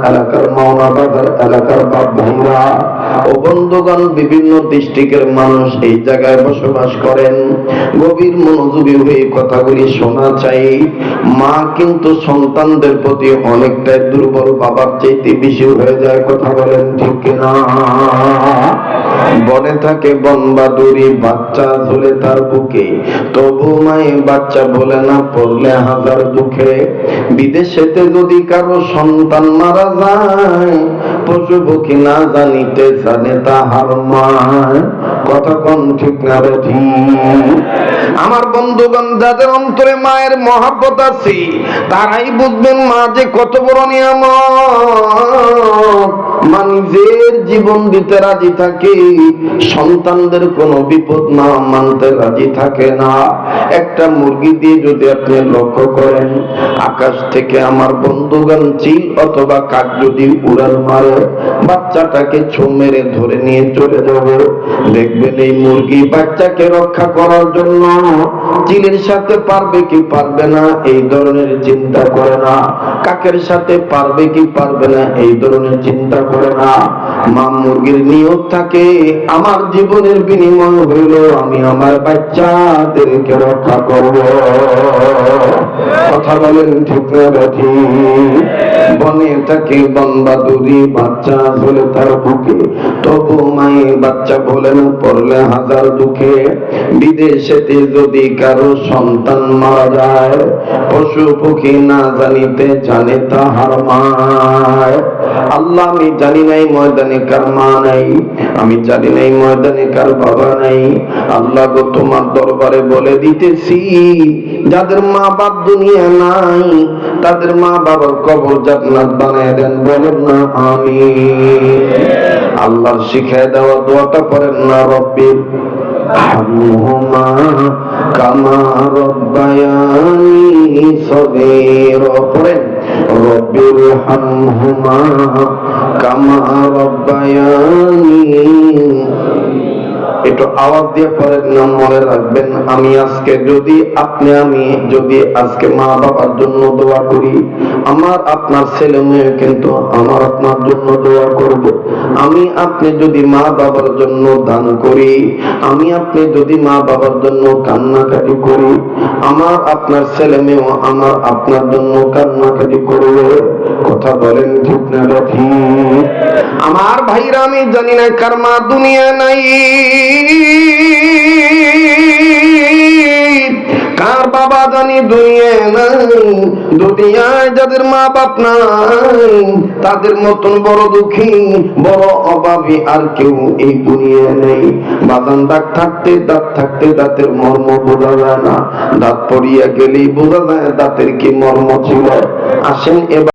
এলাকার মাওনা বাজার এলাকার বাপ ভাইরা ও বন্ধুগণ, বিভিন্ন ডিস্ট্রিক্টের মানুষ এই জায়গায় বসবাস করেন। গভীর মনোযোগী হয়ে কথাগুলি শোনা চাই। মা কিন্তু সন্তানদের প্রতি অনেকটাই দুর্বল, বাবার চাইতে বেশি হয়ে যায়। কথা বলেন ঠিক কিনা? বনে থাকে বনবাদুরি, বাচ্চা ঝুলে তার বুকে, তবু মায়ে বাচ্চা বলে না, পড়লে হাজার দুঃখে। বিদেশেতে যদি কারো সন্তান মারা যায়, পশু পক্ষী না জানিতে জানে তাহার মায়। কথা কোন ঠিক না রে ঠিক? আমার বন্ধুগণ, যাদের অন্তরে মায়ের মহব্বত আছে তারাই বুঝবেন মা যে কত বড় নিয়ামত। মা নিজের জীবন দিতে রাজি থাকে, সন্তানদের কোনো বিপদ না মানতে রাজি থাকে না। একটা মুরগি দিয়ে যদি আপনি লক্ষ্য করেন, আকাশ থেকে আমার বন্ধুগণ চিল অথবা কাক যদি উড়াল মারে, বাচ্চাটাকে ছো মেরে ধরে নিয়ে চলে যাবে। দেখবেন এই মুরগি বাচ্চাকে রক্ষা করার জন্য চিলের সাথে পারবে কি পারবে না এই ধরনের চিন্তা করে না, কাকের সাথে পারবে কি পারবে না এই ধরনের চিন্তা করে না। মা মুরগির নিয়ত থাকে, আমার জীবনের বিনিময় হইল আমি আমার বাচ্চাদেরকে রক্ষা করব। কথা বলেন ঠিক না ঠিক? বনে থাকে বনবাদুরি, বাচ্চা ঝুলে তার বুকে, তবু মায়ে বাচ্চা বলে না, পড়লে হাজার দুঃখে। বিদেশেতে যদি কারো সন্তান মারা যায়, পশু পক্ষী না জানিতে জানে তাহার মায়। আল্লাহ, আমি জানি নাই ময়দানে কার মা নাই, আমি জানি নাই ময়দানে কার বাবা নাই। আল্লাহ গো, তোমার দরবারে বলে দিতেছি, যাদের মা বাপ দুনিয়া নাই তাদের মা বাবার কবর জান্নাত বানায় দেন। বলেন না আমিন। আল্লাহর শিখায় দেওয়া দোয়াটা পড়েন না, রব্বির হামহুমা কামা রব্বায়ানি সগীরা। পড়েন, রব্বির হামহুমা কামা রব্বায়ানি। একটু আওয়াজ দিয়ে পড়েন না, মনে রাখবেন। আমি আজকে যদি আজকে মা বাবার জন্য দোয়া করি, আমার আপনার ছেলে মেয়ে কিন্তু আমার আপনার জন্য দোয়া করব। আমি আপনি যদি মা বাবার জন্য দান করি, আমি আপনি যদি মা বাবার জন্য কান্নাকাটি করি, আমার আপনার ছেলে মেয়েও আমার আপনার জন্য কান্নাকাটি করবে। কথা বলেন ঠিক না ঠিক? আমার ভাইরা, আমি জানি না কার মা দুনিয়া নাই, কার বাবা জানি দুনিয়া নাই। দুনিয়ায় যাদের মা বাপ নাই, তাদের মতন বড় দুঃখী, বড় অভাবী আর কেউ এই দুনিয়া নেই। বাদান দাঁত থাকতে দাঁতের মর্ম বোঝা যায় না, দাঁত পড়িয়া গেলেই বোঝা যায় দাঁতের কি মর্ম ছিল। আসেন এবার